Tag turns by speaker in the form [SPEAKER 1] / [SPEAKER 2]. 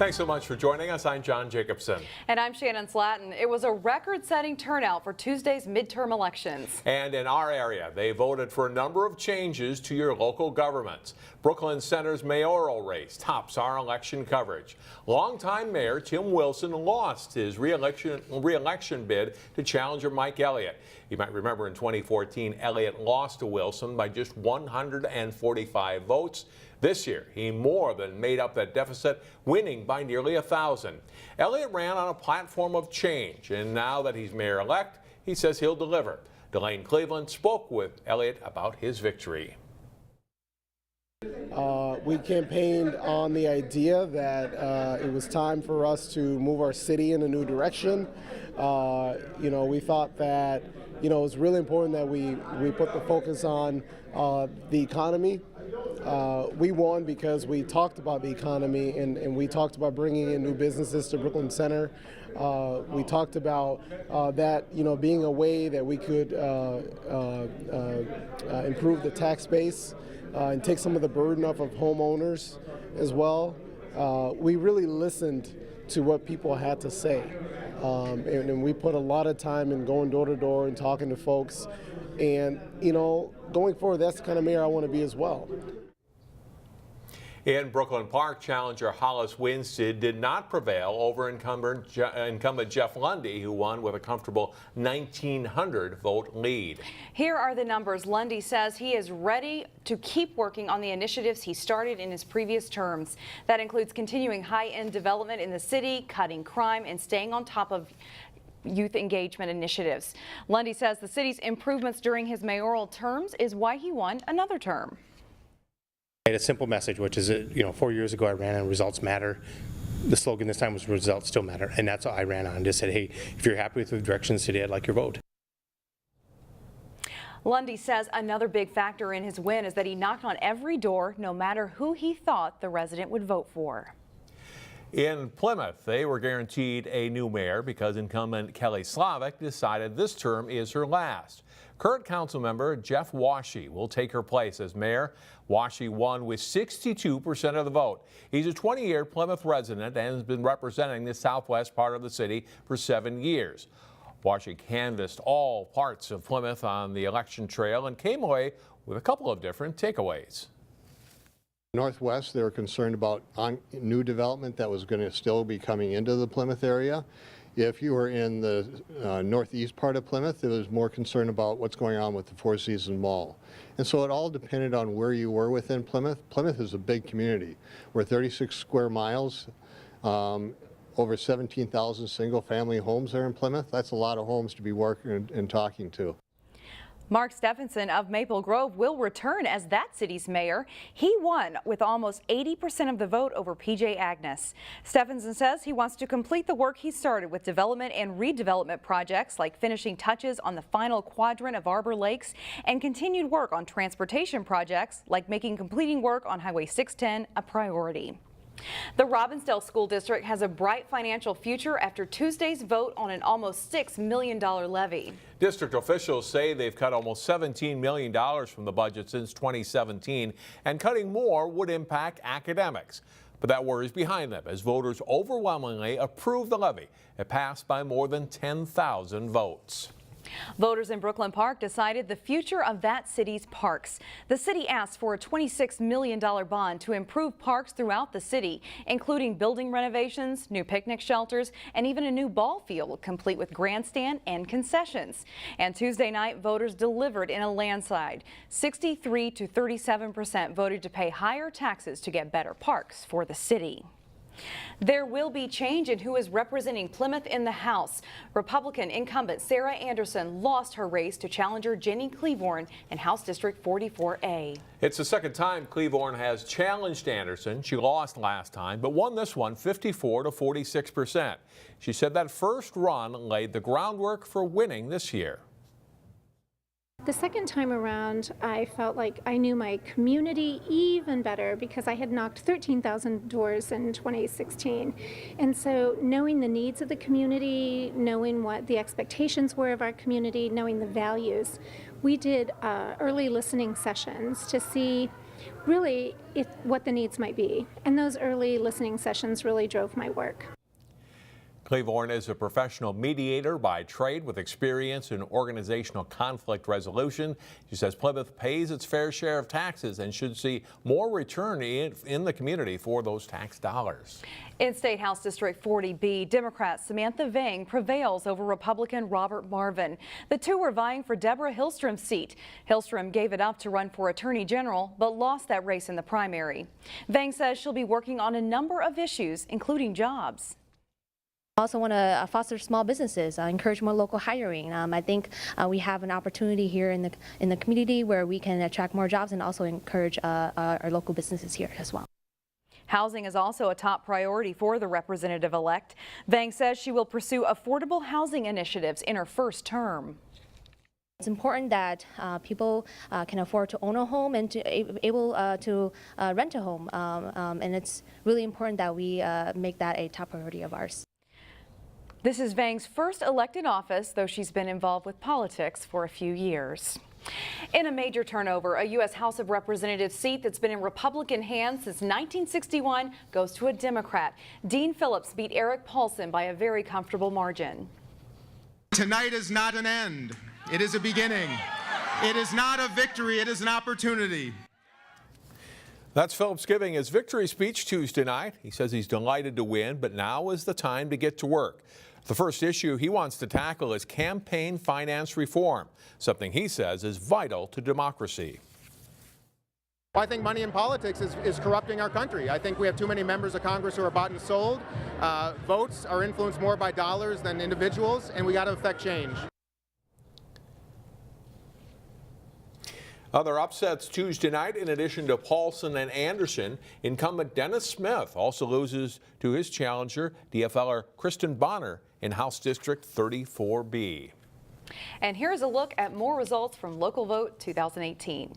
[SPEAKER 1] Thanks so much for joining us. I'm John Jacobson.
[SPEAKER 2] And I'm Shannon Slatton. It was a record-setting turnout for Tuesday's midterm elections.
[SPEAKER 1] And in our area, they voted for a number of changes to your local governments. Brooklyn Center's mayoral race tops our election coverage. Longtime Mayor Tim Wilson lost his re-election bid to challenger Mike Elliott. You might remember in 2014, Elliott lost to Wilson by just 145 votes. This year, he more than made up that deficit, winning by nearly 1,000. Elliott ran on a platform of change, and now that he's mayor-elect, he says he'll deliver. Delane Cleveland spoke with Elliott about his victory.
[SPEAKER 3] We campaigned on the idea that it was time for us to move our city in a new direction. We thought that it was really important that we put the focus on the economy. We won because we talked about the economy and we talked about bringing in new businesses to Brooklyn Center. We talked about that being a way that we could improve the tax base and take some of the burden off of homeowners as well. We really listened to what people had to say. And we put a lot of time in going door to door and talking to folks. And, going forward, that's the kind of mayor I want to be as well.
[SPEAKER 1] In Brooklyn Park, challenger Hollis Winstead did not prevail over incumbent Jeff Lundy, who won with a comfortable 1,900 vote lead.
[SPEAKER 2] Here are the numbers. Lundy says he is ready to keep working on the initiatives he started in his previous terms. That includes continuing high-end development in the city, cutting crime, and staying on top of youth engagement initiatives. Lundy says the city's improvements during his mayoral terms is why he won another term.
[SPEAKER 4] I had a simple message, which is, 4 years ago I ran on results matter. The slogan this time was results still matter, and that's what I ran on. Just said, hey, if you're happy with the direction of the city, I'd like your vote.
[SPEAKER 2] Lundy says another big factor in his win is that he knocked on every door, no matter who he thought the resident would vote for.
[SPEAKER 1] In Plymouth, they were guaranteed a new mayor because incumbent Kelly Slavic decided this term is her last. Current council member Jeff Washy will take her place as mayor. Washy won with 62% of the vote. He's a 20-year Plymouth resident and has been representing the southwest part of the city for 7 years. Washy canvassed all parts of Plymouth on the election trail and came away with a couple of different takeaways.
[SPEAKER 5] Northwest, they were concerned about new development that was going to still be coming into the Plymouth area. If you were in the northeast part of Plymouth, it was more concerned about what's going on with the Four Seasons Mall. And so it all depended on where you were within Plymouth. Plymouth is a big community. We're 36 square miles, over 17,000 single-family homes there in Plymouth. That's a lot of homes to be working and talking to.
[SPEAKER 2] Mark Stephenson of Maple Grove will return as that city's mayor. He won with almost 80% of the vote over PJ Agnes. Stephenson says he wants to complete the work he started with development and redevelopment projects like finishing touches on the final quadrant of Arbor Lakes and continued work on transportation projects like making completing work on Highway 610 a priority. The Robbinsdale School District has a bright financial future after Tuesday's vote on an almost $6 million levy.
[SPEAKER 1] District officials say they've cut almost $17 million from the budget since 2017, and cutting more would impact academics. But that worries behind them as voters overwhelmingly approved the levy. It passed by more than 10,000 votes.
[SPEAKER 2] Voters in Brooklyn Park decided the future of that city's parks. The city asked for a $26 million bond to improve parks throughout the city, including building renovations, new picnic shelters, and even a new ball field, complete with grandstand and concessions. And Tuesday night, voters delivered in a landslide. 63 to 37% voted to pay higher taxes to get better parks for the city. There will be change in who is representing Plymouth in the House. Republican incumbent Sarah Anderson lost her race to challenger Jenny Cleavorn in House District 44A.
[SPEAKER 1] It's the second time Cleavorn has challenged Anderson. She lost last time, but won this one 54 to 46%. She said that first run laid the groundwork for winning this year.
[SPEAKER 6] The second time around, I felt like I knew my community even better because I had knocked 13,000 doors in 2016. And so knowing the needs of the community, knowing what the expectations were of our community, knowing the values, we did early listening sessions to see really what the needs might be. And those early listening sessions really drove my work.
[SPEAKER 1] Cleavorn is a professional mediator by trade with experience in organizational conflict resolution. She says Plymouth pays its fair share of taxes and should see more return in the community for those tax dollars.
[SPEAKER 2] In State House District 40B, Democrat Samantha Vang prevails over Republican Robert Marvin. The two were vying for Deborah Hillstrom's seat. Hillstrom gave it up to run for Attorney General, but lost that race in the primary. Vang says she'll be working on a number of issues, including jobs.
[SPEAKER 7] I also want to foster small businesses, encourage more local hiring. I think we have an opportunity here in the community where we can attract more jobs and also encourage our local businesses here as well.
[SPEAKER 2] Housing is also a top priority for the representative-elect. Vang says she will pursue affordable housing initiatives in her first term.
[SPEAKER 7] It's important that people can afford to own a home and able to rent a home, and it's really important that we make that a top priority of ours.
[SPEAKER 2] This is Vang's first elected office, though she's been involved with politics for a few years. In a major turnover, a U.S. House of Representatives seat that's been in Republican hands since 1961 goes to a Democrat. Dean Phillips beat Eric Paulson by a very comfortable margin.
[SPEAKER 8] Tonight is not an end. It is a beginning. It is not a victory. It is an opportunity.
[SPEAKER 1] That's Phillips giving his victory speech Tuesday night. He says he's delighted to win, but now is the time to get to work. The first issue he wants to tackle is campaign finance reform, something he says is vital to democracy.
[SPEAKER 9] I think money in politics is corrupting our country. I think we have too many members of Congress who are bought and sold. Votes are influenced more by dollars than individuals, and we got to affect change.
[SPEAKER 1] Other upsets Tuesday night, in addition to Paulson and Anderson, incumbent Dennis Smith also loses to his challenger, DFLer Kristen Bonner, in House District 34B.
[SPEAKER 2] And here's a look at more results from Local Vote 2018.